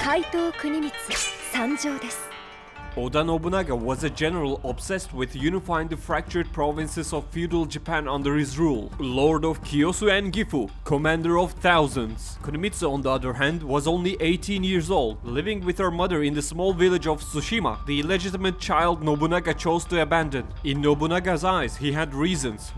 怪盗国光参上です。 Oda Nobunaga was a general obsessed with unifying the fractured provinces of feudal Japan under his rule. Lord of Kiyosu and Gifu, commander of thousands. Kunimitsu, on the other hand, was only 18 years old, living with her mother in the small village of Tsushima, the illegitimate child Nobunaga chose to abandon. In Nobunaga's eyes, he had reasons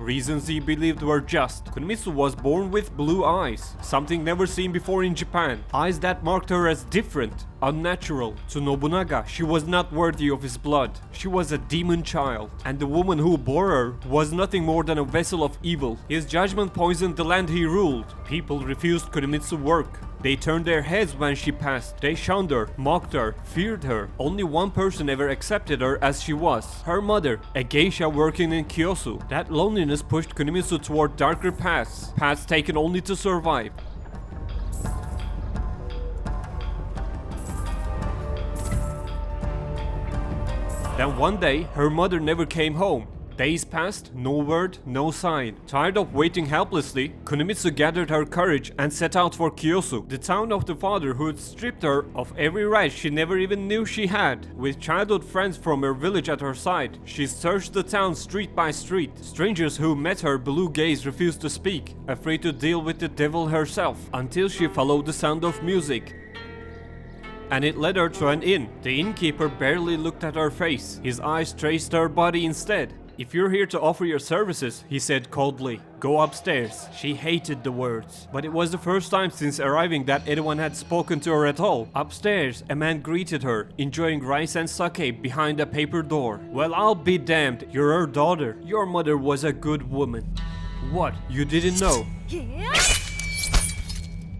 he believed were just. Kunimitsu was born with blue eyes, something never seen before in Japan. Eyes that marked her as different, unnatural. To Nobunaga, she was not worthy of his blood. She was a demon child, and the woman who bore her was nothing more than a vessel of evil. His judgment poisoned the land he ruled. People refused Kunimitsu work. They turned their heads when she passed. They shunned her, mocked her, feared her. Only one person ever accepted her as she was. Her mother, a geisha working in Kyosu. That loneliness pushed Kunimitsu toward darker paths. Paths taken only to survive. Then one day, her mother never came home. Days passed, no word, no sign. Tired of waiting helplessly, Kunimitsu gathered her courage and set out for Kyosu, the town of the father who had stripped her of every right she never even knew she had. With childhood friends from her village at her side, she searched the town street by street. Strangers who met her blue gaze refused to speak, afraid to deal with the devil herself, until she followed the sound of music. And it led her to an inn. The innkeeper barely looked at her face. His eyes traced her body instead. "If you're here to offer your services," he said coldly, "go upstairs." She hated the words, but it was the first time since arriving that anyone had spoken to her at all. Upstairs, a man greeted her, enjoying rice and sake behind a paper door. "Well, I'll be damned. You're her daughter. Your mother was a good woman." "What? You didn't know?"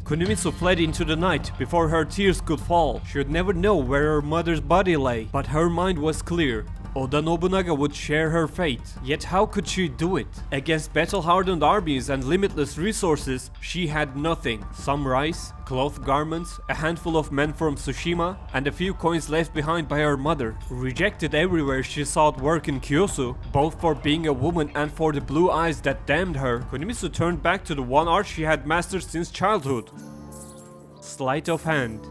Kunimitsu fled into the night before her tears could fall. She would never know where her mother's body lay, but her mind was clear. Oda Nobunaga would share her fate. Yet how could she do it? Against battle-hardened armies and limitless resources, she had nothing. Some rice, cloth garments, a handful of men from Tsushima, and a few coins left behind by her mother. Rejected everywhere she sought work in Kyosu, both for being a woman and for the blue eyes that damned her, Kunimitsu turned back to the one art she had mastered since childhood: sleight of hand.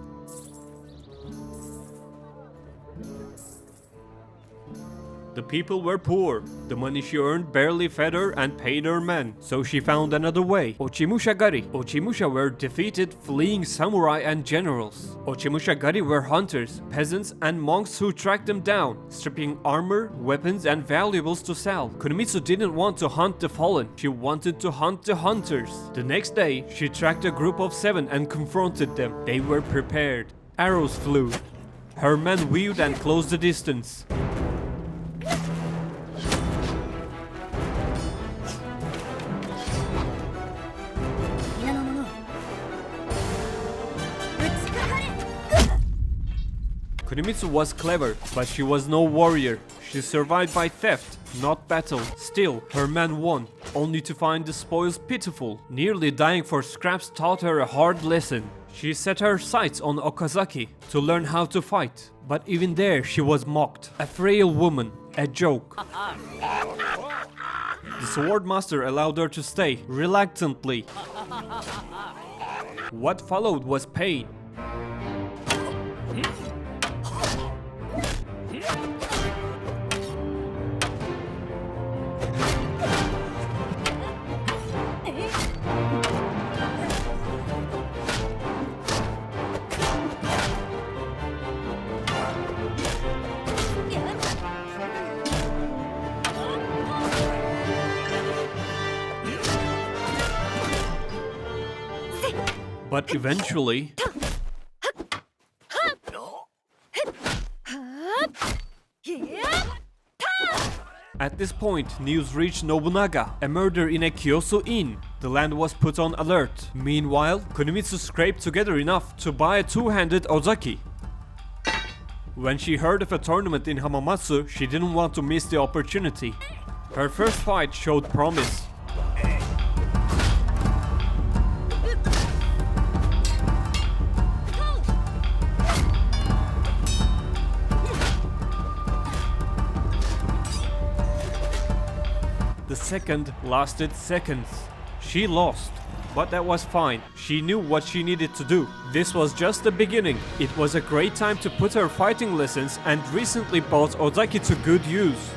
The people were poor. The money she earned barely fed her and paid her men, so she found another way. Ochimushagari. Ochimusha were defeated, fleeing samurai and generals. Ochimushagari were hunters, peasants, and monks who tracked them down, stripping armor, weapons, and valuables to sell. Kunimitsu didn't want to hunt the fallen. She wanted to hunt the hunters. The next day, she tracked a group of 7 and confronted them. They were prepared. Arrows flew. Her men weaved and closed the distance. Kunimitsu was clever, but she was no warrior. She survived by theft, not battle. Still, her men won, only to find the spoils pitiful. Nearly dying for scraps taught her a hard lesson. She set her sights on Okazaki to learn how to fight, but even there she was mocked. A frail woman, a joke. The swordmaster allowed her to stay, reluctantly. What followed was pain. But eventually, at this point, news reached Nobunaga. A murder in a Kyosu inn. The land was put on alert. Meanwhile, Kunimitsu scraped together enough to buy a two-handed ozaki. When she heard of a tournament in Hamamatsu, she didn't want to miss the opportunity. Her first fight showed promise. The second lasted seconds. She lost. But that was fine. She knew what she needed to do. This was just the beginning. It was a great time to put her fighting lessons and recently bought Odaki to good use.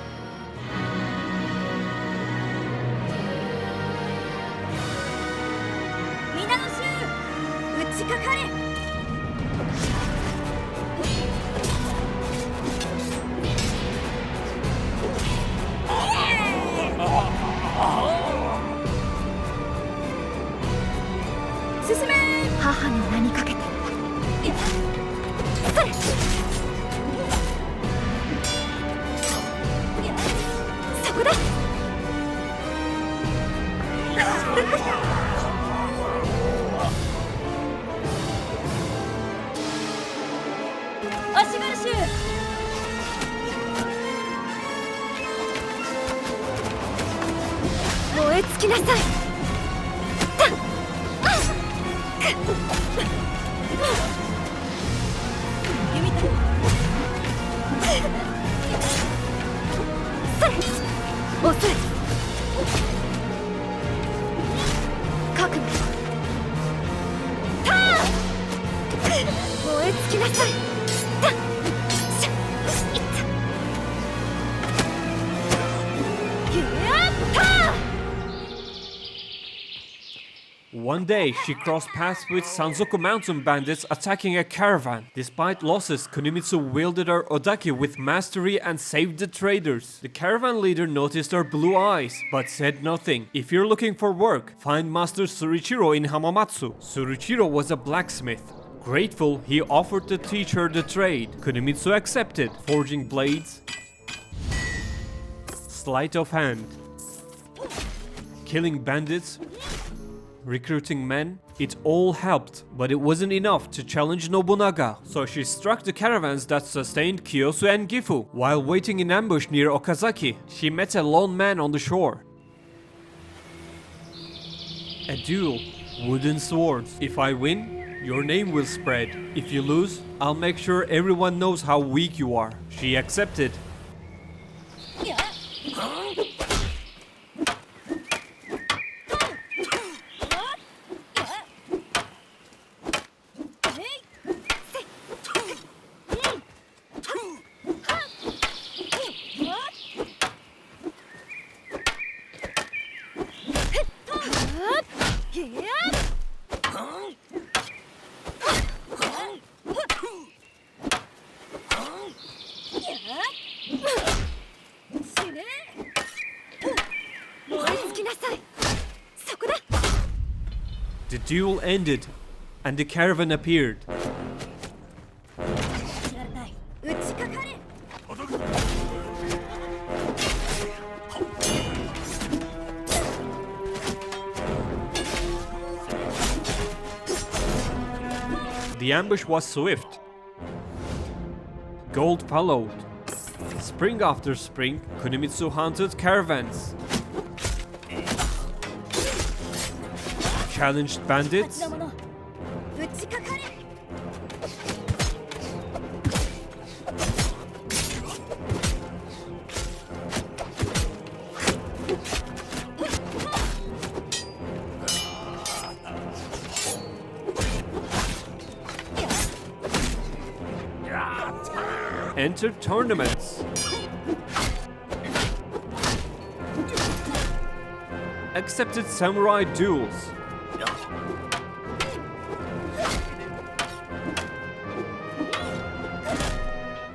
One day, she crossed paths with Sanzoku mountain bandits attacking a caravan. Despite losses, Kunimitsu wielded her Odaki with mastery and saved the traders. The caravan leader noticed her blue eyes, but said nothing. If you're looking for work, find Master Surichiro in Hamamatsu. Surichiro was a blacksmith. Grateful, he offered to teach her the trade. Kunimitsu accepted, forging blades, sleight of hand, killing bandits, recruiting men. It all helped, but it wasn't enough to challenge Nobunaga, so she struck the caravans that sustained Kiyosu and Gifu. While waiting in ambush near Okazaki, she met a lone man on the shore. A duel, wooden swords. If I win, your name will spread. If you lose, I'll make sure everyone knows how weak you are. She accepted. The duel ended, and the caravan appeared. The ambush was swift. Gold followed. Spring after spring, Kunimitsu hunted caravans, challenged bandits, entered tournaments, accepted samurai duels,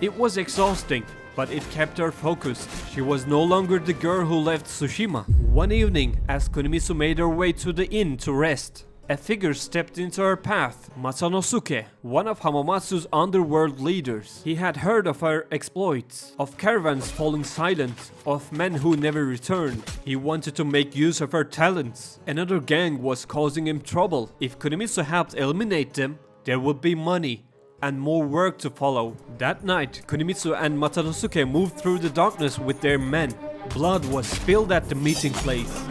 it was exhausting, but it kept her focused. She was no longer the girl who left Tsushima. One evening, as Kunimitsu made her way to the inn to rest, a figure stepped into her path, Masanosuke, one of Hamamatsu's underworld leaders. He had heard of her exploits, of caravans falling silent, of men who never returned. He wanted to make use of her talents. Another gang was causing him trouble. If Kunimitsu helped eliminate them, there would be money and more work to follow. That night, Kunimitsu and Masanosuke moved through the darkness with their men. Blood was spilled at the meeting place.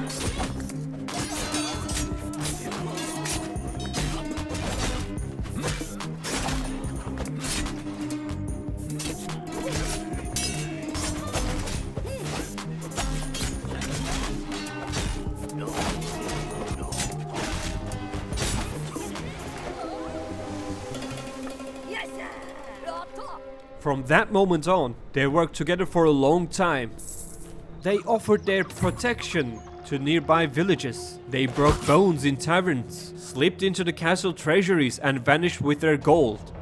From that moment on, they worked together for a long time. They offered their protection to nearby villages. They broke bones in taverns, slipped into the castle treasuries and vanished with their gold.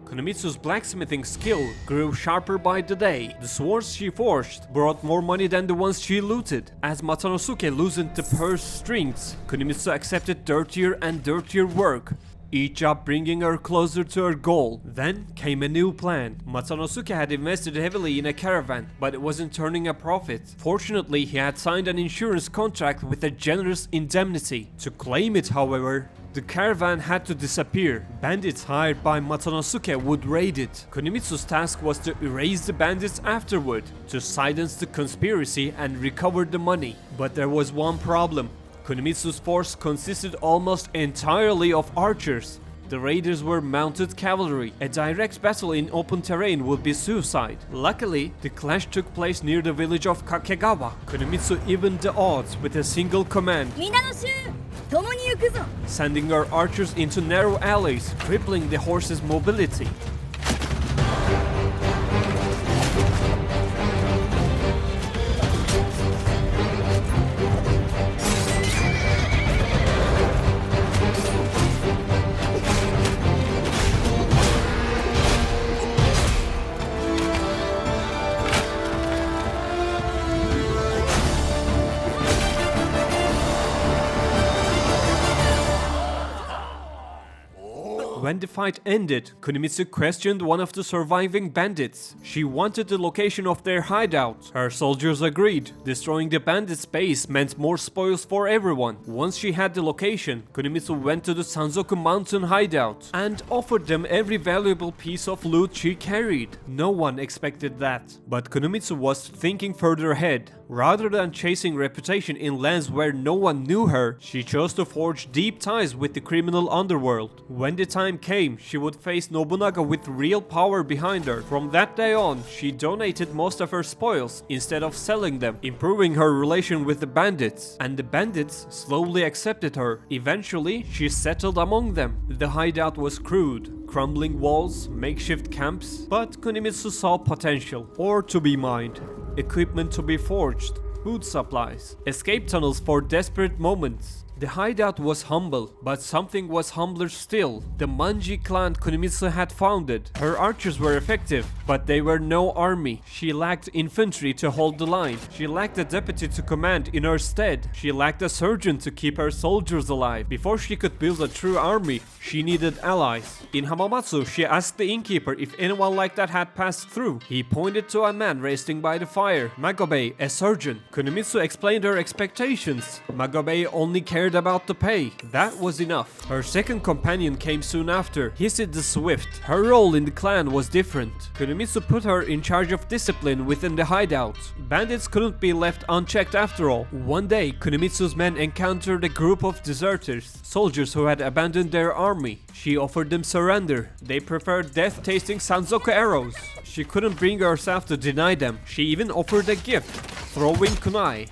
Kunimitsu's blacksmithing skill grew sharper by the day. The swords she forged brought more money than the ones she looted. As Matanosuke loosened the purse strings, Kunimitsu accepted dirtier and dirtier work, each job bringing her closer to her goal. Then came a new plan. Matanosuke had invested heavily in a caravan, but it wasn't turning a profit. Fortunately, he had signed an insurance contract with a generous indemnity. To claim it, however, the caravan had to disappear. Bandits hired by Matanosuke would raid it. Kunimitsu's task was to erase the bandits afterward, to silence the conspiracy and recover the money. But there was one problem. Kunimitsu's force consisted almost entirely of archers. The raiders were mounted cavalry. A direct battle in open terrain would be suicide. Luckily, the clash took place near the village of Kakegawa. Kunimitsu evened the odds with a single command, sending her archers into narrow alleys, crippling the horses' mobility. When the fight ended, Kunimitsu questioned one of the surviving bandits. She wanted the location of their hideout. Her soldiers agreed. Destroying the bandits' base meant more spoils for everyone. Once she had the location, Kunimitsu went to the Sanzoku mountain hideout and offered them every valuable piece of loot she carried. No one expected that. But Kunimitsu was thinking further ahead. Rather than chasing reputation in lands where no one knew her, she chose to forge deep ties with the criminal underworld. When the time came, she would face Nobunaga with real power behind her. From that day on, she donated most of her spoils instead of selling them, improving her relation with the bandits. And the bandits slowly accepted her. Eventually, she settled among them. The hideout was crude. Crumbling walls, makeshift camps, but Kunimitsu saw potential. Ore to be mined, equipment to be forged, food supplies, escape tunnels for desperate moments. The hideout was humble, but something was humbler still. The Manji clan Kunimitsu had founded. Her archers were effective, but they were no army. She lacked infantry to hold the line. She lacked a deputy to command in her stead. She lacked a surgeon to keep her soldiers alive. Before she could build a true army, she needed allies. In Hamamatsu, she asked the innkeeper if anyone like that had passed through. He pointed to a man resting by the fire. Magobe, a surgeon. Kunimitsu explained her expectations. Magobe only cared about the pay. That was enough. Her second companion came soon after, Hissid the Swift. Her role in the clan was different. Kunimitsu put her in charge of discipline within the hideout. Bandits couldn't be left unchecked after all. One day, Kunimitsu's men encountered a group of deserters, soldiers who had abandoned their army. She offered them surrender. They preferred death-tasting Sanzoku arrows. She couldn't bring herself to deny them. She even offered a gift, throwing kunai.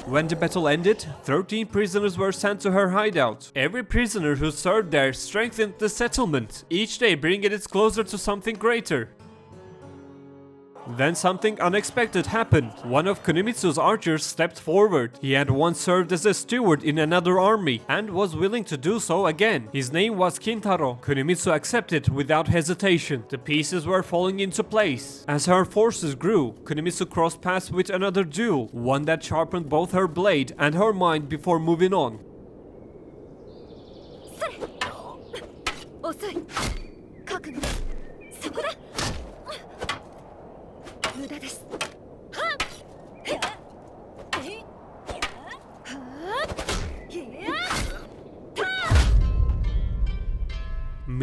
When the battle ended, 13 prisoners were sent to her hideout. Every prisoner who served there strengthened the settlement, each day bringing it closer to something greater. Then something unexpected happened. One of Kunimitsu's archers stepped forward. He had once served as a steward in another army and was willing to do so again. His name was Kintaro. Kunimitsu accepted without hesitation. The pieces were falling into place. As her forces grew, Kunimitsu crossed paths with another duel, one that sharpened both her blade and her mind before moving on.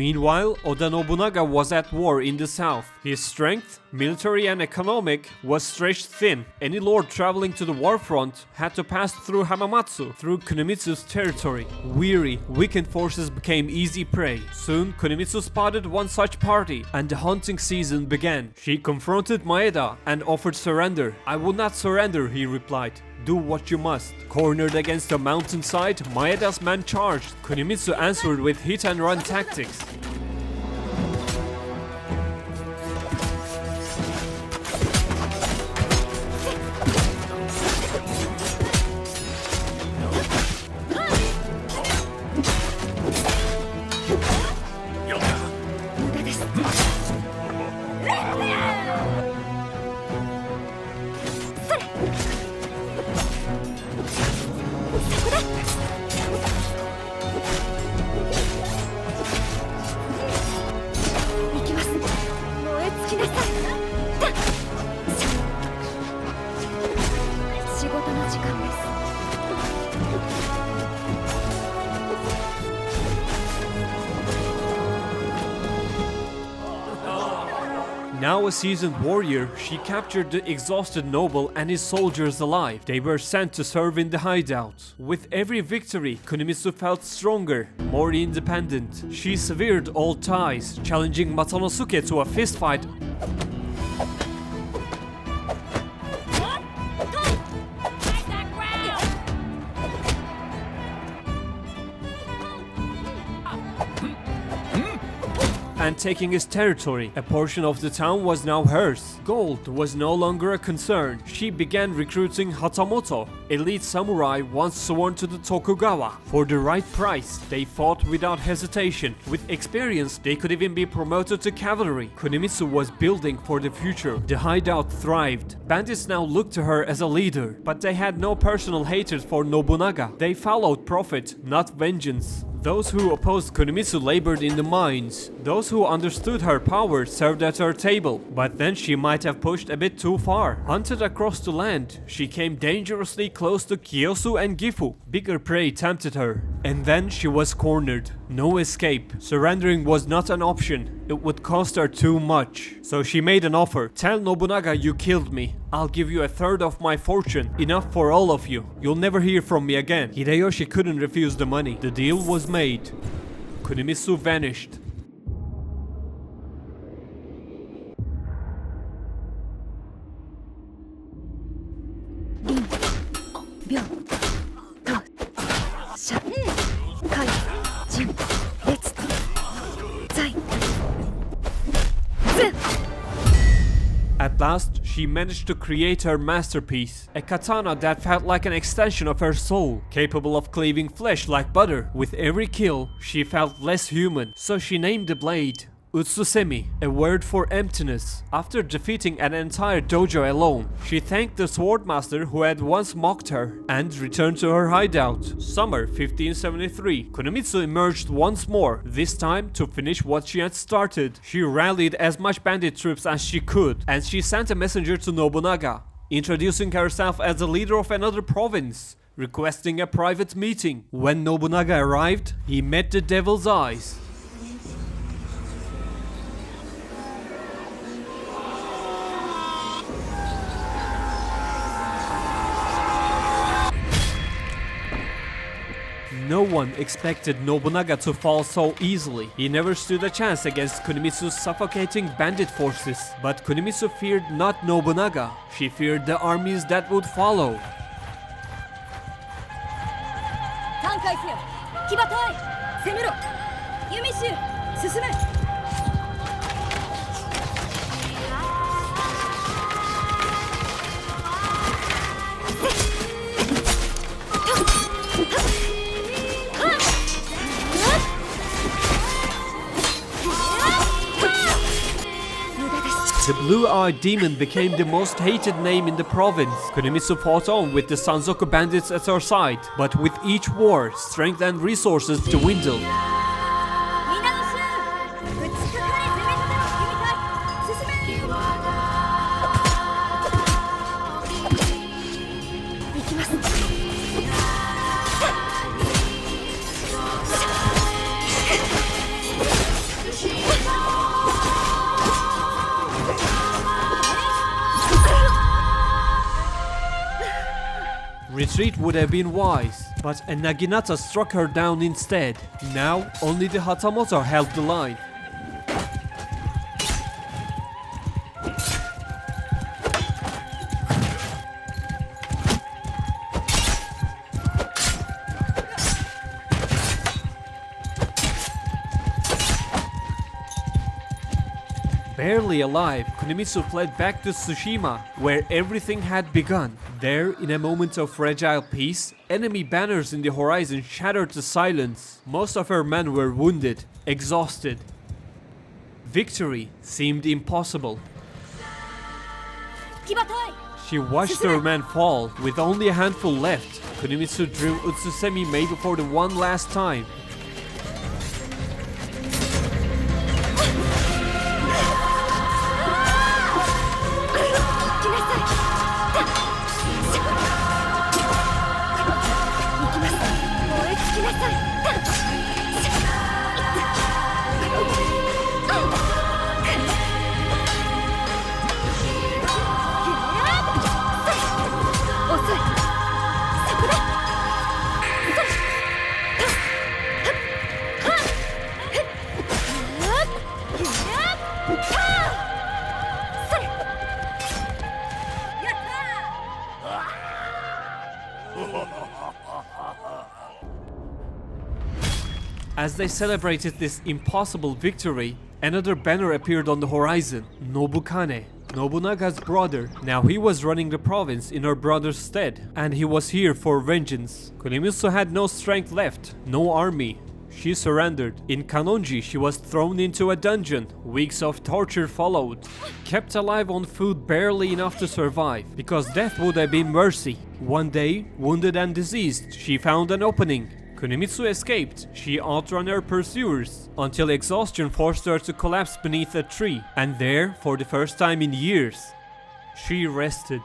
Meanwhile, Oda Nobunaga was at war in the south. His strength, military and economic, was stretched thin. Any lord traveling to the war front had to pass through Hamamatsu, through Kunimitsu's territory. Weary, weakened forces became easy prey. Soon, Kunimitsu spotted one such party, and the hunting season began. She confronted Maeda and offered surrender. "I will not surrender," he replied. "Do what you must." Cornered against a mountainside, Maeda's men charged. Kunimitsu answered with hit-and-run tactics. Now a seasoned warrior, she captured the exhausted noble and his soldiers alive. They were sent to serve in the hideout. With every victory, Kunimitsu felt stronger, more independent. She severed all ties, challenging Matanosuke to a fistfight. And taking his territory. A portion of the town was now hers. Gold was no longer a concern. She began recruiting Hatamoto, elite samurai once sworn to the Tokugawa. For the right price, they fought without hesitation. With experience, they could even be promoted to cavalry. Kunimitsu was building for the future. The hideout thrived. Bandits now looked to her as a leader, but they had no personal hatred for Nobunaga. They followed profit, not vengeance. Those who opposed Kunimitsu labored in the mines. Those who understood her power served at her table. But then she might have pushed a bit too far. Hunted across the land, she came dangerously close to Kiyosu and Gifu. Bigger prey tempted her. And then she was cornered. No escape. Surrendering was not an option. It would cost her too much. So she made an offer. "Tell Nobunaga you killed me. I'll give you a third of my fortune. Enough for all of you. You'll never hear from me again." Hideyoshi couldn't refuse the money. The deal was made. Kunimitsu vanished. At last, she managed to create her masterpiece, a katana that felt like an extension of her soul, capable of cleaving flesh like butter. With every kill, she felt less human, so she named the blade Utsusemi, a word for emptiness. After defeating an entire dojo alone, she thanked the swordmaster who had once mocked her and returned to her hideout. Summer 1573, Kunimitsu emerged once more, this time to finish what she had started. She rallied as much bandit troops as she could, and she sent a messenger to Nobunaga, introducing herself as the leader of another province, requesting a private meeting. When Nobunaga arrived, he met the devil's eyes. No one expected Nobunaga to fall so easily. He never stood a chance against Kunimitsu's suffocating bandit forces. But Kunimitsu feared not Nobunaga. She feared the armies that would follow. The blue-eyed demon became the most hated name in the province. Kunimitsu fought on with the Sanzoku bandits at her side, but with each war, strength and resources dwindled. Retreat would have been wise, but a Naginata struck her down instead. Now, only the Hatamoto held the line. Barely alive, Kunimitsu fled back to Tsushima, where everything had begun. There, in a moment of fragile peace, enemy banners in the horizon shattered the silence. Most of her men were wounded, exhausted. Victory seemed impossible. She watched her men fall, with only a handful left. Kunimitsu drew Utsusemi maybe for the one last time. As they celebrated this impossible victory, another banner appeared on the horizon. Nobukane, Nobunaga's brother. Now he was running the province in her brother's stead, and he was here for vengeance. Kunimitsu had no strength left, no army. She surrendered. In Kanonji, she was thrown into a dungeon. Weeks of torture followed. Kept alive on food barely enough to survive, because death would have been mercy. One day, wounded and diseased, she found an opening. Kunimitsu escaped. She outran her pursuers, until exhaustion forced her to collapse beneath a tree. And there, for the first time in years, she rested.